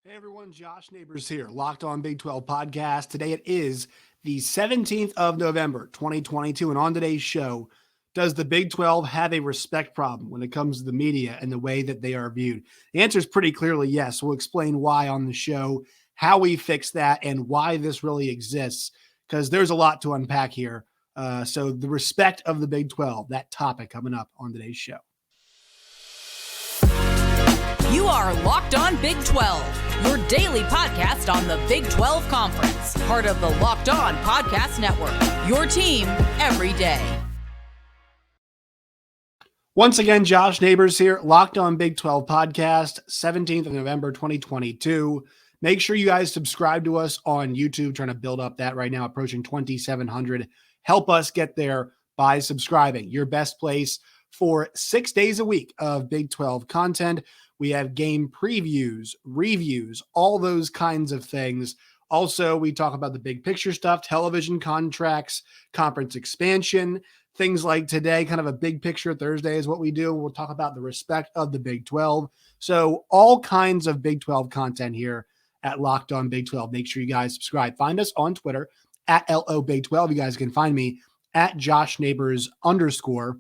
Hey everyone, Josh Neighbors here, Locked On Big 12 podcast. Today it is the 17th of November, 2022. And on today's show, does the Big 12 have a respect problem when it comes to the media and the way that they are viewed? The answer is pretty clearly yes. We'll explain why on the show, how we fix that, and why this really exists, because there's a lot to unpack here. So the respect of the Big 12, that topic coming up on today's show. You are Locked On Big 12, your daily podcast on the Big 12 Conference, part of the Locked On Podcast Network, your team every day. Once again, Josh Neighbors here, Locked On Big 12 podcast, 17th of November, 2022. Make sure you guys subscribe to us on YouTube, trying to build up that right now, approaching 2,700. Help us get there by subscribing. Your best place for 6 days a week of Big 12 content. We have game previews, reviews, all those kinds of things. Also, we talk about the big picture stuff, television contracts, conference expansion, things like today, kind of a big picture Thursday is what we do. We'll talk about the respect of the Big 12. So all kinds of Big 12 content here at Locked On Big 12. Make sure you guys subscribe. Find us on Twitter at LO Big 12. You guys can find me at Josh Neighbors _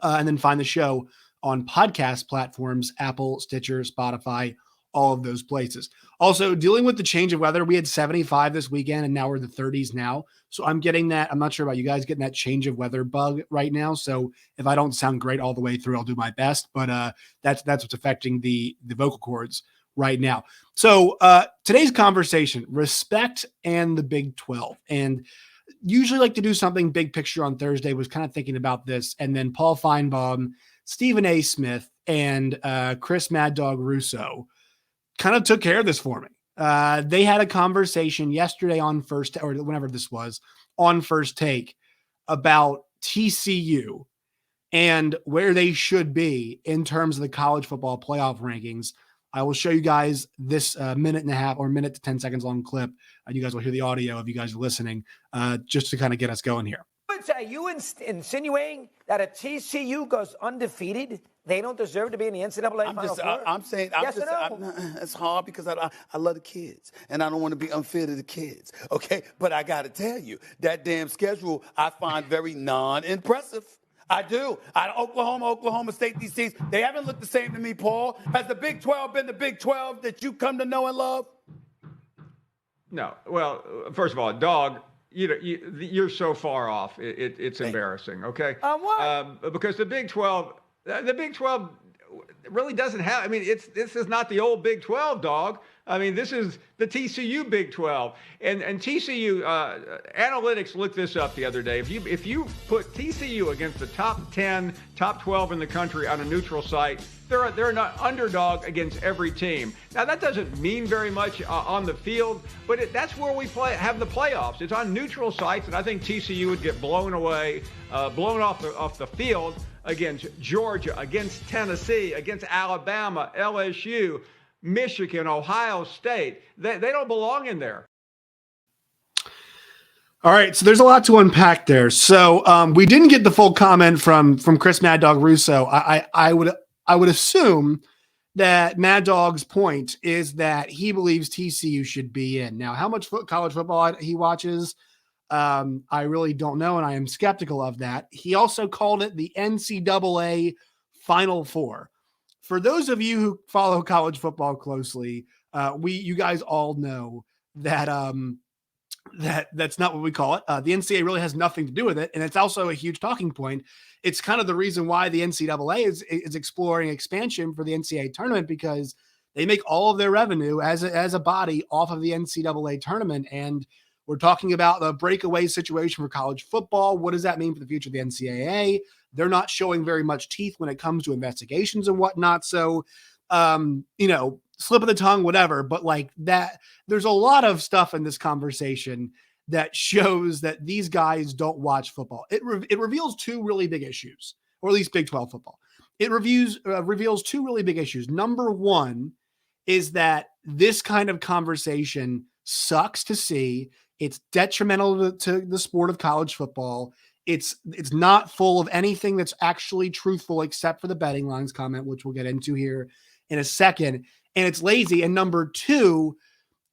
and then find the show on podcast platforms, Apple, Stitcher, Spotify, all of those places. Also, dealing with the change of weather, we had 75 this weekend, and now we're in the 30s now. So I'm getting that. I'm not sure about you guys getting that change of weather bug right now. So if I don't sound great all the way through, I'll do my best. But that's what's affecting the vocal cords right now. So today's conversation, respect and the Big 12. And usually like to do something big picture on Thursday, was kind of thinking about this. And then Paul Finebaum, Stephen A. Smith, and Chris Mad Dog Russo kind of took care of this for me. They had a conversation yesterday on First, or whenever this was, on First Take about TCU and where they should be in terms of the college football playoff rankings. I will show you guys this minute and a half or minute to 10 seconds long clip. You guys will hear the audio if you guys are listening, just to kind of get us going here. Are you insinuating that a TCU goes undefeated? They don't deserve to be in the NCAA Final Four? I'm saying, yes or no? It's hard because I love the kids, and I don't want to be unfair to the kids, okay? But I got to tell you, that damn schedule I find very non-impressive. I do. Oklahoma State, these teams, they haven't looked the same to me, Paul. Has the Big 12 been the Big 12 that you come to know and love? No. Well, first of all, dog, you're so far off. It's embarrassing. Okay. What? Because the Big 12 really doesn't have. I mean, this is not the old Big 12, dog. I mean, this is the TCU Big 12, and TCU analytics looked this up the other day. If you put TCU against the top 10, top 12 in the country on a neutral site, they're not underdog against every team. Now that doesn't mean very much on the field, but that's where we have the playoffs. It's on neutral sites, and I think TCU would get blown off the field against Georgia, against Tennessee, against Alabama, LSU, Michigan, Ohio State. They don't belong in there. All right, so there's a lot to unpack there. So we didn't get the full comment from Chris Mad Dog Russo. I would assume that Mad Dog's point is that he believes TCU should be in. Now, how much college football he watches, I really don't know, and I am skeptical of that. He also called it the NCAA Final Four. For those of you who follow college football closely, you guys all know that that's not what we call it. The NCAA really has nothing to do with it, and it's also a huge talking point. It's kind of the reason why the NCAA is exploring expansion for the NCAA tournament, because they make all of their revenue as a body off of the NCAA tournament. And we're talking about the breakaway situation for college football. What does that mean for the future of the NCAA? They're not showing very much teeth when it comes to investigations and whatnot. So, slip of the tongue, whatever. But like that, there's a lot of stuff in this conversation that shows that these guys don't watch football. It reveals two really big issues, or at least Big 12 football. It reveals two really big issues. Number one is that this kind of conversation sucks to see. It's detrimental to the sport of college football. It's not full of anything that's actually truthful, except for the betting lines comment, which we'll get into here in a second, and it's lazy. And number two,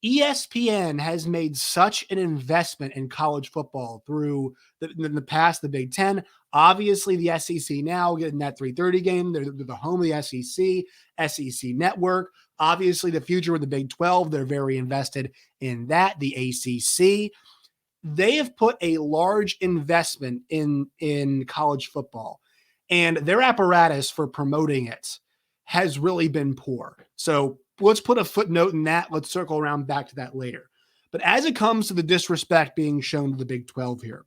ESPN has made such an investment in college football through in the past, the Big Ten, obviously the SEC now getting that 3:30 game. They're the home of the SEC network. Obviously the future with the Big 12, they're very invested in that. The ACC, they have put a large investment in college football, and their apparatus for promoting it has really been poor. So let's put a footnote in that. Let's circle around back to that later. But as it comes to the disrespect being shown to the Big 12 here,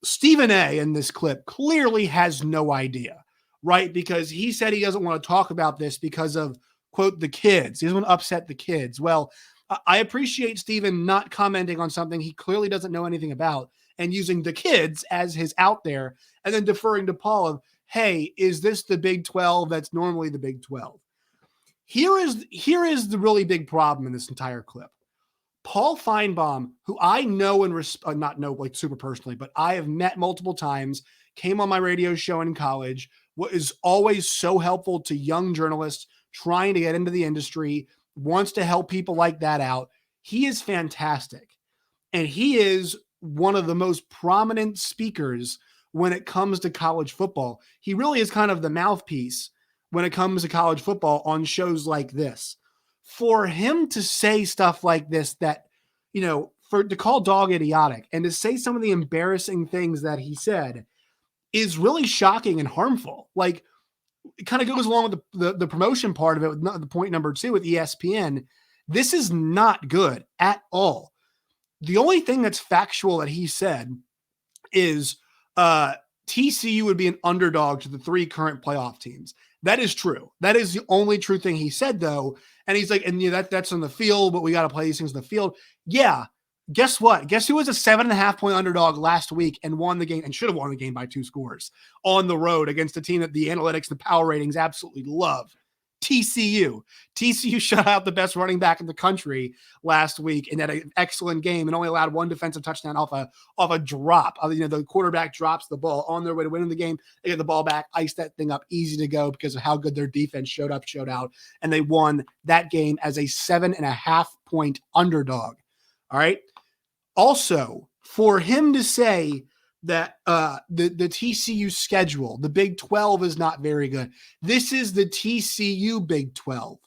Stephen A. in this clip clearly has no idea, right? Because he said he doesn't want to talk about this because of, quote, the kids. He doesn't want to upset the kids. Well, I appreciate Stephen not commenting on something he clearly doesn't know anything about and using the kids as his out there and then deferring to Paul of, hey, is this the Big 12 that's normally the Big 12? Here is the really big problem in this entire clip. Paul Finebaum, who I know and not know like super personally, but I have met multiple times, came on my radio show in college, what is always so helpful to young journalists trying to get into the industry, wants to help people like that out. He is fantastic. And he is one of the most prominent speakers when it comes to college football. He really is kind of the mouthpiece when it comes to college football on shows like this. For him to say stuff like this, that, you know, to call dog idiotic and to say some of the embarrassing things that he said is really shocking and harmful. Like, it kind of goes along with the promotion part of it with the point number two with ESPN. This is not good at all. The only thing that's factual that he said is TCU would be an underdog to the three current playoff teams. That is true. That is the only true thing he said, though. And he's like, and that's on the field, but we got to play these things in the field. Yeah. Guess what? Guess who was a 7.5-point underdog last week and won the game and should have won the game by 2 scores on the road against a team that the analytics and the power ratings absolutely love? TCU. TCU shut out the best running back in the country last week and had an excellent game and only allowed 1 defensive touchdown off a drop. The quarterback drops the ball on their way to winning the game. They get the ball back, ice that thing up, easy to go because of how good their defense showed out, and they won that game as a 7.5-point underdog. All right. Also, for him to say that the TCU schedule, the Big 12 is not very good. This is the TCU Big 12.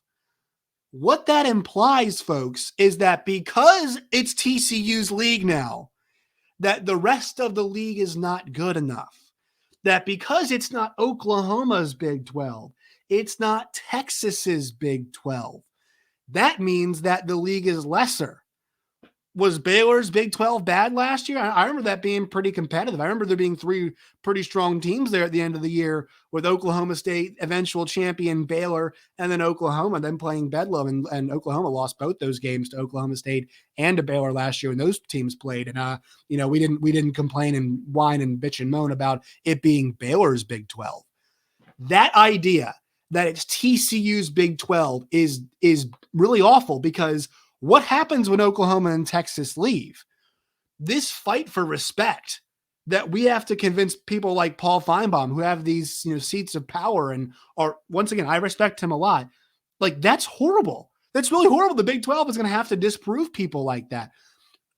What that implies, folks, is that because it's TCU's league now, that the rest of the league is not good enough. That because it's not Oklahoma's Big 12, it's not Texas's Big 12. That means that the league is lesser. Was Baylor's Big 12 bad last year? I remember that being pretty competitive. I remember there being 3 pretty strong teams there at the end of the year with Oklahoma State, eventual champion Baylor, and then Oklahoma, then playing Bedlam. And Oklahoma lost both those games to Oklahoma State and to Baylor last year when those teams played. And, we didn't complain and whine and bitch and moan about it being Baylor's Big 12. That idea that it's TCU's Big 12 is really awful because what happens when Oklahoma and Texas leave? This fight for respect that we have to convince people like Paul Finebaum who have these, seats of power and are, once again, I respect him a lot. Like, that's horrible. That's really horrible. The Big 12 is going to have to disprove people like that.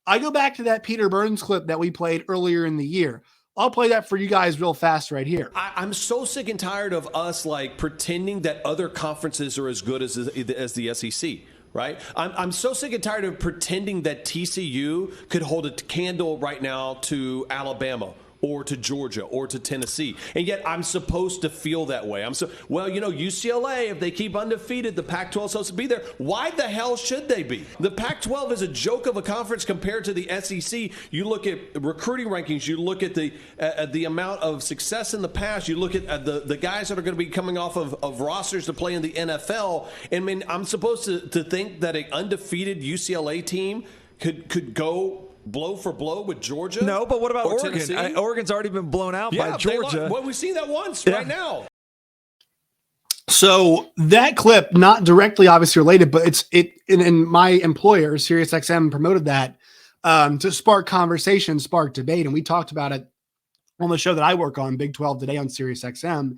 I go back to that Peter Burns clip that we played earlier in the year. I'll play that for you guys real fast right here. I'm so sick and tired of us pretending that other conferences are as good as the SEC. Right? I'm so sick and tired of pretending that TCU could hold a candle right now to Alabama or to Georgia or to Tennessee. And yet I'm supposed to feel that way. UCLA, if they keep undefeated, the Pac-12 is supposed to be there. Why the hell should they be? The Pac-12 is a joke of a conference compared to the SEC. You look at recruiting rankings, you look at the amount of success in the past, you look at the guys that are going to be coming off of rosters to play in the NFL. And I'm supposed to think that an undefeated UCLA team could go blow for blow with Georgia? No, but what about Oregon? Oregon's already been blown out by Georgia. Well, we've seen that once right now. So that clip, not directly obviously related, but in my employer, SiriusXM, promoted that to spark conversation, spark debate. And we talked about it on the show that I work on, Big 12 Today on SiriusXM.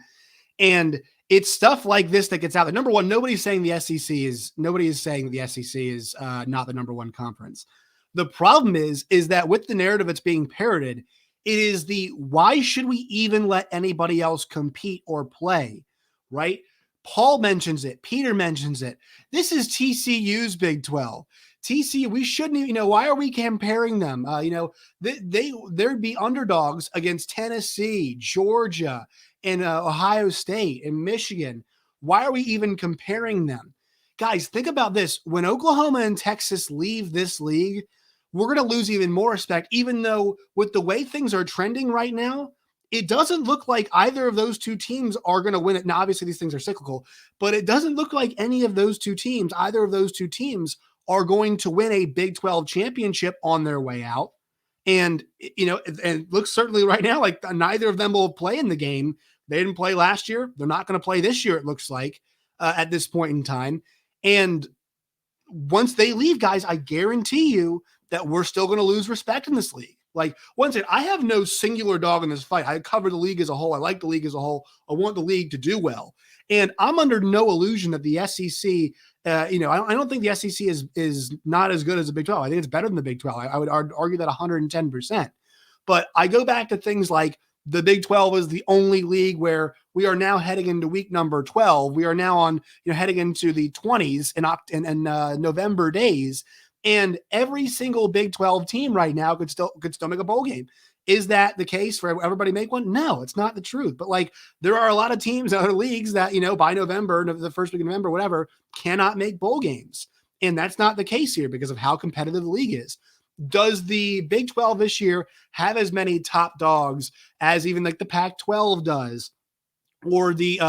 And it's stuff like this that gets out there. Number one, nobody is saying the SEC is not the number one conference. The problem is that with the narrative that's being parroted, it is why should we even let anybody else compete or play, right? Paul mentions it. Peter mentions it. This is TCU's Big 12. TCU, we shouldn't even, why are we comparing them? There'd be underdogs against Tennessee, Georgia, and Ohio State and Michigan. Why are we even comparing them? Guys, think about this. When Oklahoma and Texas leave this league, we're going to lose even more respect, even though with the way things are trending right now, it doesn't look like either of those two teams are going to win it. Now, obviously, these things are cyclical, but it doesn't look like either of those two teams are going to win a Big 12 championship on their way out. And, and it looks certainly right now like neither of them will play in the game. They didn't play last year. They're not going to play this year, it looks like, at this point in time. And once they leave, guys, I guarantee you that we're still going to lose respect in this league. Like, once again, I have no singular dog in this fight. I cover the league as a whole. I like the league as a whole. I want the league to do well. And I'm under no illusion that the SEC, I don't think the SEC is not as good as the Big 12. I think it's better than the Big 12. I would argue that 110%. But I go back to things like the Big 12 is the only league where we are now heading into week number 12. We are now on, heading into the 20s in November days. And every single Big 12 team right now could still make a bowl game. Is that the case for everybody make one? No, it's not the truth. But there are a lot of teams in other leagues that, by November, the first week of November, whatever, cannot make bowl games. And that's not the case here because of how competitive the league is. Does the Big 12 this year have as many top dogs as even like the Pac-12 does or the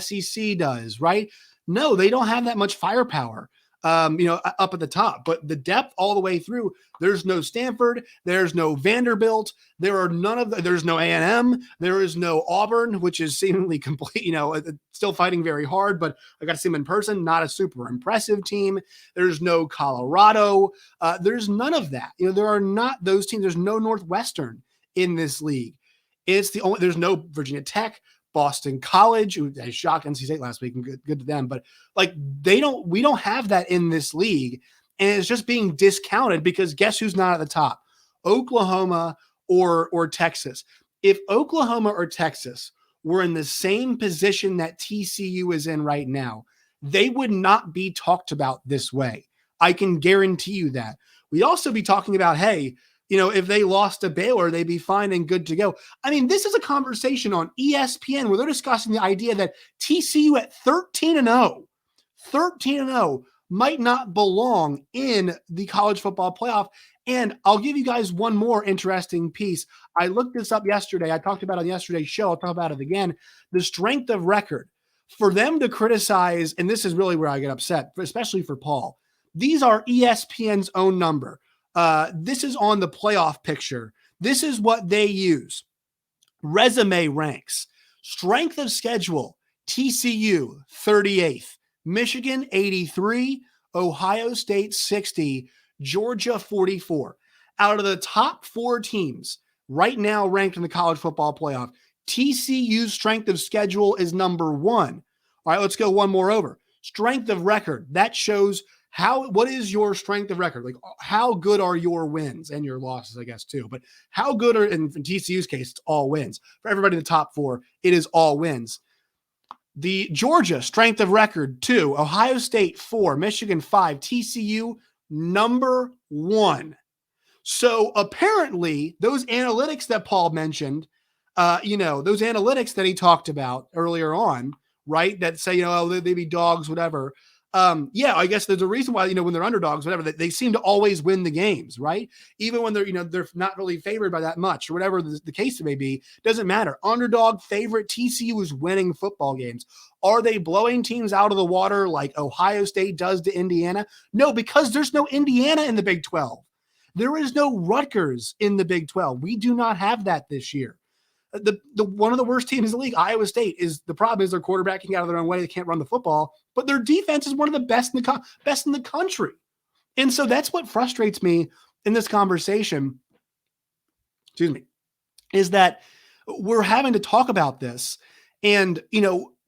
SEC does, right? No, they don't have that much firepower. Up at the top, but the depth all the way through, there's no Stanford, there's no Vanderbilt, there's no A&M, there is no Auburn, which is seemingly complete, still fighting very hard, but I got to see them in person, not a super impressive team. There's no Colorado. There's none of that. There are not those teams. There's no Northwestern in this league. There's no Virginia Tech, Boston College, who shocked NC State last week, and good to them. But we don't have that in this league. And it's just being discounted because guess who's not at the top? Oklahoma or Texas. If Oklahoma or Texas were in the same position that TCU is in right now, they would not be talked about this way. I can guarantee you that. We'd also be talking about, hey, if they lost to Baylor, they'd be fine and good to go. I mean, this is a conversation on ESPN where they're discussing the idea that TCU at 13-0 might not belong in the college football playoff. And I'll give you guys one more interesting piece. I looked this up yesterday. I talked about it on yesterday's show. I'll talk about it again. The strength of record. For them to criticize, and this is really where I get upset, especially for Paul, these are ESPN's own number. This is on the playoff picture. This is what they use. Resume ranks. Strength of schedule. TCU, 38th. Michigan, 83. Ohio State, 60. Georgia, 44. Out of the top four teams right now ranked in the college football playoff, TCU's strength of schedule is number one. All right, let's go one more over. Strength of record. That shows what is your strength of record? Like, how good are your wins and your losses, I guess, too. But how good are, in TCU's case, it's all wins. For everybody in the top four, it is all wins. The Georgia strength of record, 2. Ohio State, 4. Michigan, 5. TCU, number 1. So apparently, those analytics that Paul mentioned, those analytics that he talked about earlier on, right, that say, they'd be dogs, whatever. I guess there's a reason why, when they're underdogs, whatever, they seem to always win the games, right? Even when they're not really favored by that much or whatever the case may be, doesn't matter. Underdog, favorite, TCU is winning football games. Are they blowing teams out of the water like Ohio State does to Indiana? No, because there's no Indiana in the Big 12. There is no Rutgers in the Big 12. We do not have that this year. The one of the worst teams in the league, Iowa State, is the problem is they're quarterbacking out of their own way. They can't run the football, but their defense is one of the best in the country. And so that's what frustrates me in this conversation. Excuse me, is that we're having to talk about this. And,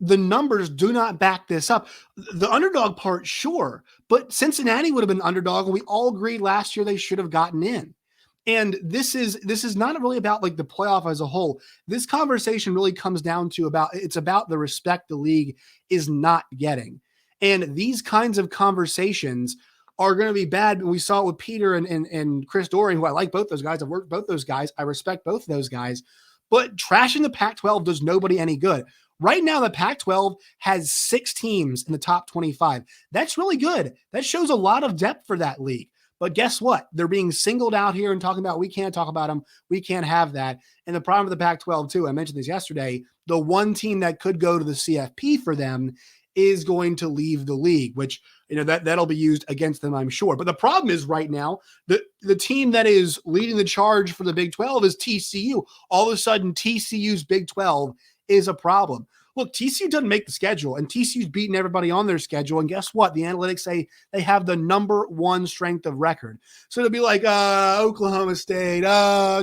the numbers do not back this up. The underdog part, sure, but Cincinnati would have been underdog, and we all agreed last year they should have gotten in. And this is not really about like the playoff as a whole. This conversation really comes down to it's about the respect the league is not getting. And these kinds of conversations are going to be bad. And we saw it with Peter and Chris Doering, who I like both those guys. I've worked with both those guys. I respect both of those guys. But trashing the Pac-12 does nobody any good. Right now, the Pac-12 has 6 teams in the top 25. That's really good. That shows a lot of depth for that league. But guess what? They're being singled out here and talking about, we can't talk about them. We can't have that. And the problem with the Pac-12 too, I mentioned this yesterday, the one team that could go to the CFP for them is going to leave the league, which, that'll be used against them, I'm sure. But the problem is right now, the team that is leading the charge for the Big 12 is TCU. All of a sudden, TCU's Big 12 is a problem. Look, TCU doesn't make the schedule, and TCU's beating everybody on their schedule. And guess what? The analytics say they have the number 1 strength of record. So it'll be like Oklahoma State,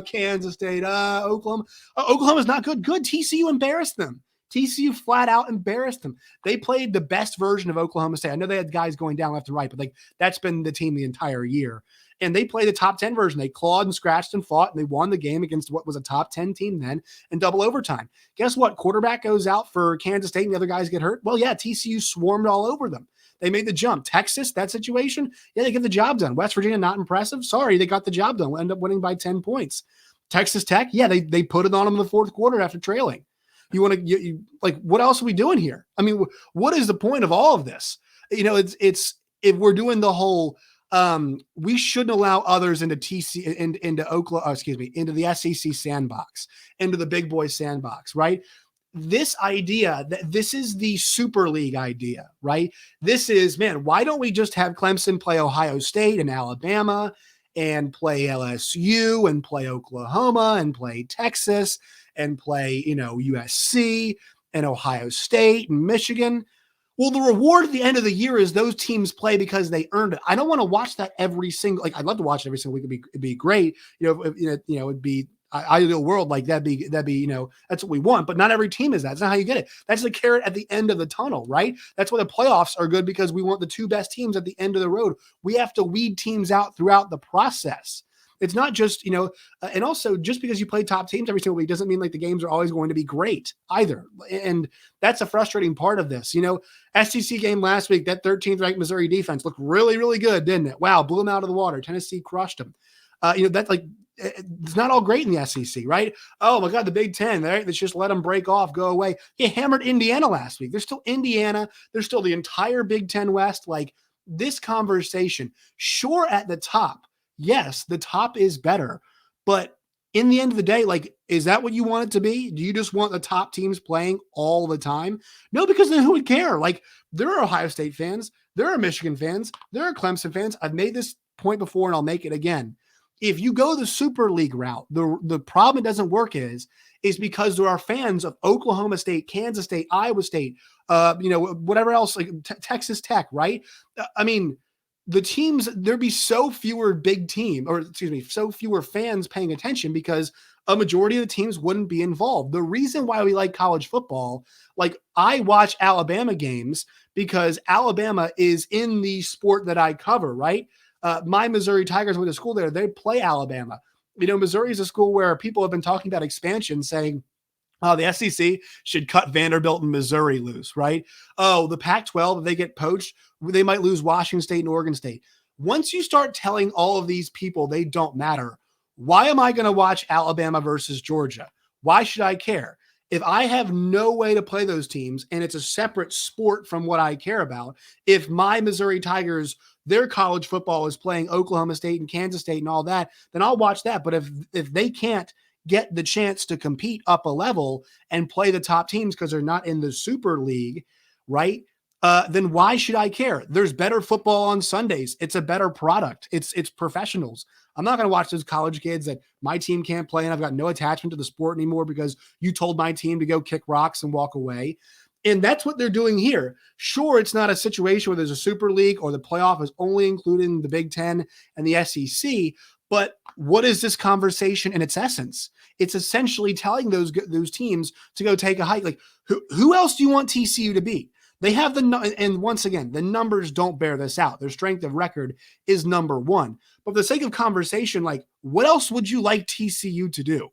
Kansas State, Oklahoma. Oklahoma's not good. TCU embarrassed them. TCU flat out embarrassed them. They played the best version of Oklahoma State. I know they had guys going down left and right, but that's been the team the entire year. And they played the top 10 version. They clawed and scratched and fought, and they won the game against what was a top 10 team then in double overtime. Guess what? Quarterback goes out for Kansas State and the other guys get hurt. Well, yeah, TCU swarmed all over them. They made the jump. Texas, that situation, yeah, they get the job done. West Virginia, not impressive. Sorry, they got the job done. We'll end up winning by 10 points. Texas Tech, yeah, they put it on them in the fourth quarter after trailing. You want to what else are we doing here? I mean, what is the point of all of this? It's if we're doing the whole we shouldn't allow others into into Oklahoma, into the SEC sandbox, into the big boy sandbox, right? This idea that this is the Super League idea, right? This is, man, why don't we just have Clemson play Ohio State and Alabama and play LSU and play Oklahoma and play Texas and play, USC and Ohio State and Michigan? Well, the reward at the end of the year is those teams play because they earned it. I don't want to watch that every single, I'd love to watch it every single week. It'd be great. It'd be ideal world. Like that'd be, that's what we want, but not every team is that. That's not how you get it. That's the carrot at the end of the tunnel, right? That's why the playoffs are good, because we want the 2 best teams at the end of the road. We have to weed teams out throughout the process. It's not just, and also just because you play top teams every single week doesn't mean like the games are always going to be great either. And that's a frustrating part of this. SEC game last week, that 13th ranked Missouri defense looked really, really good, didn't it? Wow, blew them out of the water. Tennessee crushed them. That's like, it's not all great in the SEC, right? Oh my God, the Big Ten, right? Let's just let them break off, go away. They hammered Indiana last week. There's still Indiana. There's still the entire Big Ten West. Like this conversation, sure, at the top, yes, the top is better, but in the end of the day, like, is that what you want it to be? Do you just want the top teams playing all the time? No, because then who would care? Like, there are Ohio State fans, there are Michigan fans, there are Clemson fans. I've made this point before and I'll make it again. If you go the Super League route, the problem it doesn't work is because there are fans of Oklahoma State, Kansas State, Iowa State, whatever else, like Texas Tech, right? I mean, the teams, there'd be so fewer so fewer fans paying attention because a majority of the teams wouldn't be involved. The reason why we like college football, like I watch Alabama games because Alabama is in the sport that I cover, right? My Missouri Tigers went to school there. They play Alabama. Missouri is a school where people have been talking about expansion, saying, the SEC should cut Vanderbilt and Missouri loose, right? Oh, the Pac-12, if they get poached, they might lose Washington State and Oregon State. Once you start telling all of these people they don't matter, why am I going to watch Alabama versus Georgia? Why should I care? If I have no way to play those teams and it's a separate sport from what I care about, if my Missouri Tigers, their college football is playing Oklahoma State and Kansas State and all that, then I'll watch that. But if they can't get the chance to compete up a level and play the top teams because they're not in the Super League, right? Then why should I care? There's better football on Sundays. It's a better product. It's professionals. I'm not going to watch those college kids that my team can't play and I've got no attachment to the sport anymore because you told my team to go kick rocks and walk away. And that's what they're doing here. Sure, it's not a situation where there's a Super League or the playoff is only including the Big Ten and the SEC, But what is this conversation in its essence? It's essentially telling those teams to go take a hike. Like, who else do you want TCU to be? They have and once again, the numbers don't bear this out. Their strength of record is number one. But for the sake of conversation, like, what else would you like TCU to do?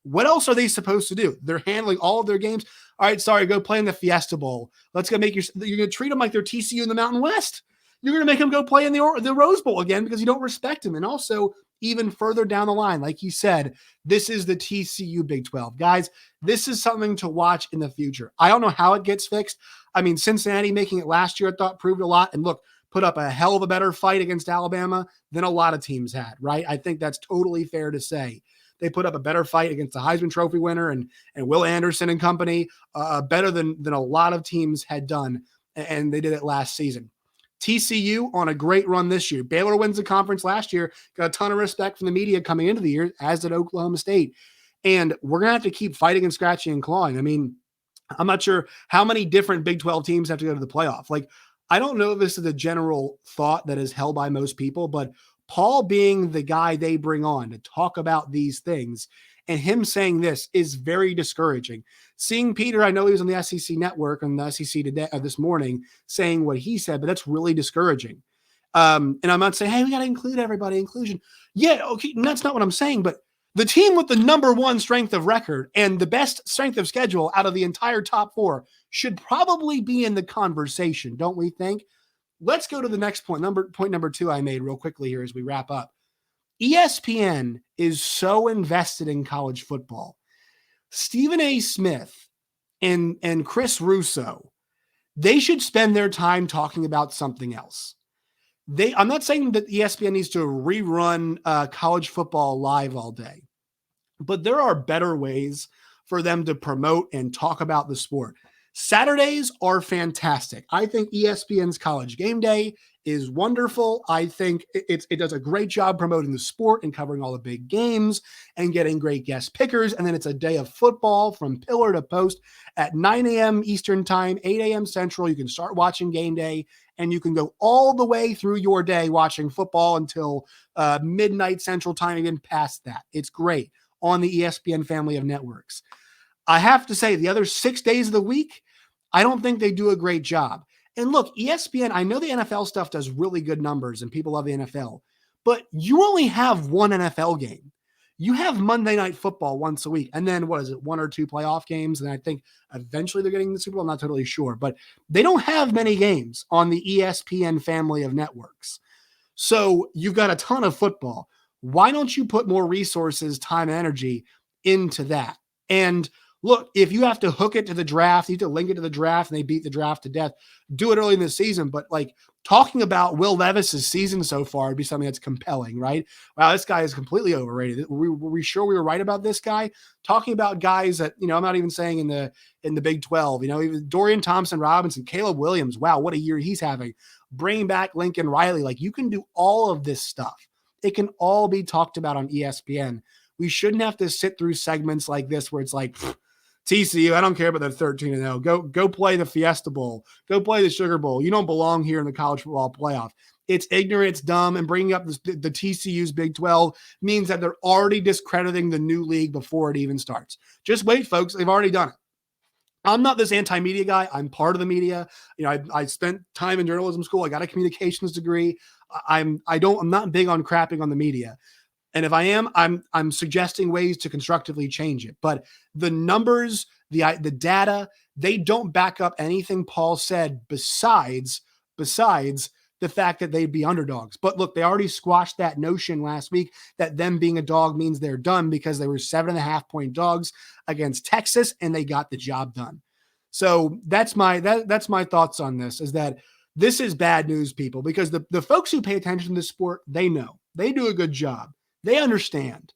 What else are they supposed to do? They're handling all of their games. All right, sorry, go play in the Fiesta Bowl. You're going to treat them like they're TCU in the Mountain West. You're going to make them go play in the Rose Bowl again because you don't respect them. And also, even further down the line, like you said, this is the TCU Big 12. Guys, this is something to watch in the future. I don't know how it gets fixed. I mean, Cincinnati making it last year, I thought, proved a lot. And look, put up a hell of a better fight against Alabama than a lot of teams had, right? I think that's totally fair to say. They put up a better fight against the Heisman Trophy winner and Will Anderson and company, better than a lot of teams had done, and they did it last season. TCU on a great run this year. Baylor wins the conference last year, got a ton of respect from the media coming into the year, as did Oklahoma State. And we're going to have to keep fighting and scratching and clawing. I mean, I'm not sure how many different Big 12 teams have to go to the playoff. Like, I don't know if this is a general thought that is held by most people, but Paul being the guy they bring on to talk about these things and him saying this is very discouraging. Seeing Peter, I know he was on the SEC network on the SEC today this morning saying what he said, but that's really discouraging. And I'm not saying, hey, we got to include everybody, inclusion. Yeah, okay, that's not what I'm saying, but the team with the number one strength of record and the best strength of schedule out of the entire top four should probably be in the conversation, don't we think? Let's go to the next point. Point number two I made real quickly here as we wrap up. ESPN is so invested in college football. Stephen A. Smith and Chris Russo, they should spend their time talking about something else. I'm not saying that ESPN needs to rerun college football live all day, but there are better ways for them to promote and talk about the sport. Saturdays are fantastic. I think ESPN's College Game Day is wonderful. I think it does a great job promoting the sport and covering all the big games and getting great guest pickers. And then it's a day of football from pillar to post at 9 a.m. Eastern time, 8 a.m. Central. You can start watching Game Day and you can go all the way through your day watching football until midnight Central time, even past that. It's great on the ESPN family of networks. I have to say, the other 6 days of the week, I don't think they do a great job. And look, ESPN, I know the NFL stuff does really good numbers and people love the NFL, but you only have one NFL game. You have Monday Night Football once a week. And then, what is it, one or two playoff games? And I think eventually they're getting the Super Bowl. I'm not totally sure. But they don't have many games on the ESPN family of networks. So you've got a ton of football. Why don't you put more resources, time, and energy into that? And look, if you have to hook it to the draft, you have to link it to the draft and they beat the draft to death, do it early in the season. But like talking about Will Levis's season so far would be something that's compelling, right? Wow, this guy is completely overrated. Were we sure we were right about this guy? Talking about guys that, I'm not even saying in the Big 12, even Dorian Thompson-Robinson, Caleb Williams, wow, what a year he's having. Bringing back Lincoln Riley. Like, you can do all of this stuff. It can all be talked about on ESPN. We shouldn't have to sit through segments like this where it's like, TCU, I don't care about the 13-0. Go play the Fiesta Bowl. Go play the Sugar Bowl. You don't belong here in the college football playoff. It's ignorant, it's dumb, and bringing up the TCU's Big 12 means that they're already discrediting the new league before it even starts. Just wait, folks. They've already done it. I'm not this anti-media guy. I'm part of the media. I spent time in journalism school. I got a communications degree. I'm not big on crapping on the media. And if I am, I'm suggesting ways to constructively change it. But the numbers, the data, they don't back up anything Paul said besides the fact that they'd be underdogs. But look, they already squashed that notion last week that them being a dog means they're done because they were 7.5-point dogs against Texas and they got the job done. So that's my thoughts on this, is that this is bad news, people, because the folks who pay attention to this sport, they know. They do a good job. They understand.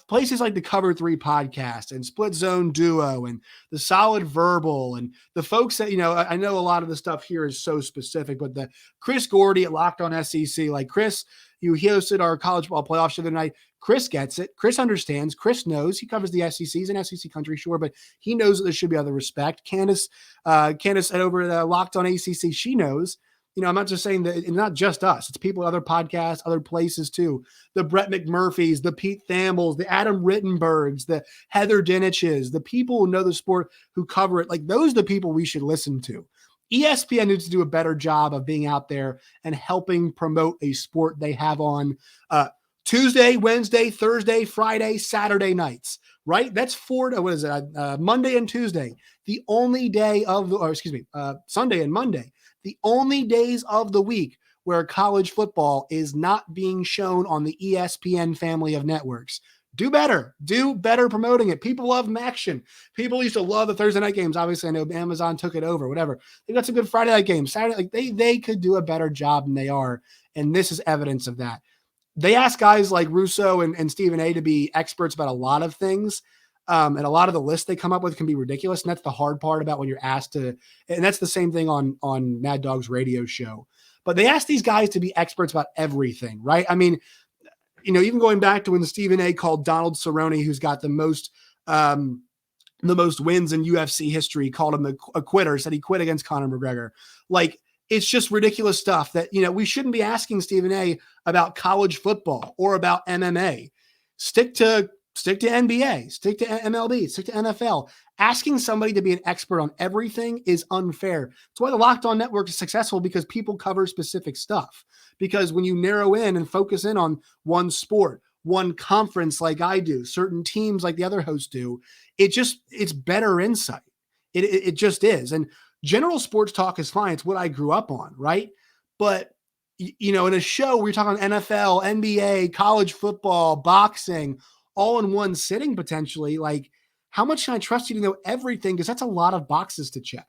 Places like the Cover 3 podcast and Split Zone Duo and the Solid Verbal and the folks that, I know a lot of the stuff here is so specific, but the Chris Gordy at Locked On SEC, like Chris, he hosted our college ball playoff show the other night. Chris gets it. Chris understands. Chris knows. He covers the SEC. He's an SEC country, sure, but he knows that there should be other respect. Candace over at Locked On ACC, she knows. I'm not just saying that it's not just us. It's people at other podcasts, other places too. The Brett McMurphys, the Pete Thamels, the Adam Rittenbergs, the Heather Diniches, the people who know the sport, who cover it. Like, those are the people we should listen to. ESPN needs to do a better job of being out there and helping promote a sport they have on Tuesday, Wednesday, Thursday, Friday, Saturday nights, right? That's Monday and Tuesday. The only day of Sunday and Monday. The only days of the week where college football is not being shown on the ESPN family of networks. Do better promoting it. People love action. People used to love the Thursday night games. Obviously, I know Amazon took it over, whatever. They got some good Friday night games. Saturday, like they could do a better job than they are. And this is evidence of that. They ask guys like Russo and Stephen A to be experts about a lot of things. And a lot of the lists they come up with can be ridiculous. And that's the hard part about when you're asked to, and that's the same thing on Mad Dog's radio show. But they ask these guys to be experts about everything, right? I mean, even going back to when Stephen A called Donald Cerrone, who's got the most wins in UFC history, called him a quitter, said he quit against Conor McGregor. Like, it's just ridiculous stuff that, we shouldn't be asking Stephen A about college football or about MMA. Stick to NBA, stick to MLB, stick to NFL. Asking somebody to be an expert on everything is unfair. That's why the Locked On Network is successful, because people cover specific stuff. Because when you narrow in and focus in on one sport, one conference like I do, certain teams like the other hosts do, it's better insight. It just is. And general sports talk is fine. It's what I grew up on, right? But in a show we're talking NFL, NBA, college football, boxing, all in one sitting potentially. Like, how much can I trust you to know everything? Because that's a lot of boxes to check.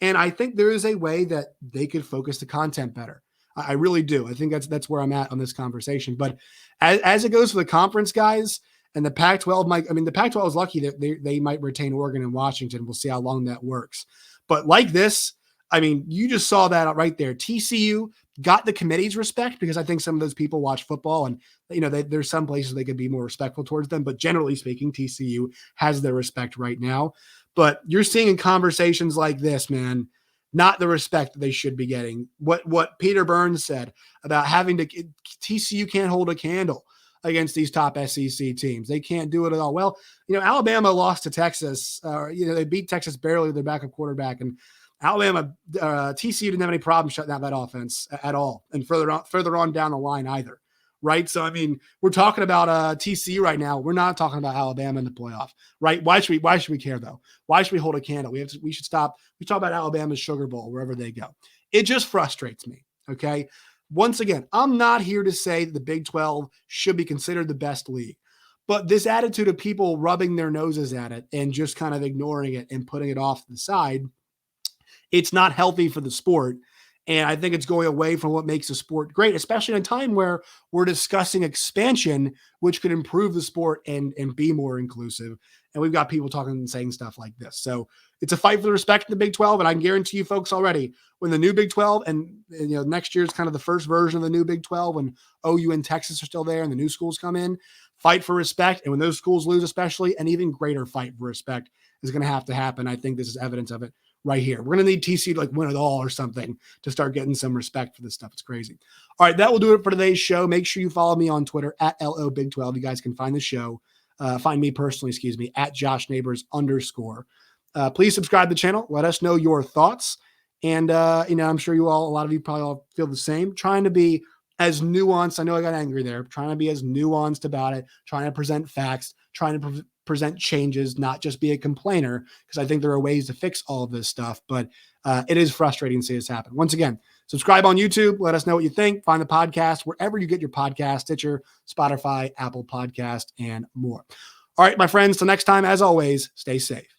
And I think there is a way that they could focus the content better. I really do. I think that's where I'm at on this conversation. But as it goes for the conference guys and the Pac-12, the Pac-12 is lucky that they might retain Oregon and Washington. We'll see how long that works. But like this, you just saw that right there. TCU got the committee's respect because I think some of those people watch football, and there's some places they could be more respectful towards them. But generally speaking, TCU has their respect right now. But you're seeing in conversations like this, man, not the respect that they should be getting. What Peter Burns said about having to TCU can't hold a candle against these top SEC teams. They can't do it at all. Well, Alabama lost to Texas. They beat Texas barely with their backup quarterback, and Alabama, TCU didn't have any problem shutting down that offense at all, and further on down the line either, right? So, we're talking about TCU right now. We're not talking about Alabama in the playoff, right? Why should we care, though? Why should we hold a candle? We should stop. We talk about Alabama's Sugar Bowl, wherever they go. It just frustrates me, okay? Once again, I'm not here to say that the Big 12 should be considered the best league, but this attitude of people rubbing their noses at it and just kind of ignoring it and putting it off to the side, it's not healthy for the sport. And I think it's going away from what makes the sport great, especially in a time where we're discussing expansion, which could improve the sport and be more inclusive. And we've got people talking and saying stuff like this. So it's a fight for the respect of the Big 12. And I can guarantee you folks already, when the new Big 12 and next year is kind of the first version of the new Big 12, when OU and Texas are still there and the new schools come in, fight for respect. And when those schools lose, especially, an even greater fight for respect is going to have to happen. I think this is evidence of it right here. We're going to need TCU to win it all or something to start getting some respect for this stuff. It's crazy. All right, that will do it for today's show. Make sure you follow me on Twitter at LOBig12. You guys can find the show. Find me personally, at Josh Neighbors _. Please subscribe to the channel. Let us know your thoughts. And, I'm sure a lot of you probably all feel the same. Trying to be as nuanced. I know I got angry there. Trying to be as nuanced about it. Trying to present facts. Trying to present changes, not just be a complainer, because I think there are ways to fix all of this stuff. But it is frustrating to see this happen. Once again, subscribe on YouTube. Let us know what you think. Find the podcast wherever you get your podcast, Stitcher, Spotify, Apple Podcast, and more. All right, my friends, till next time, as always, stay safe.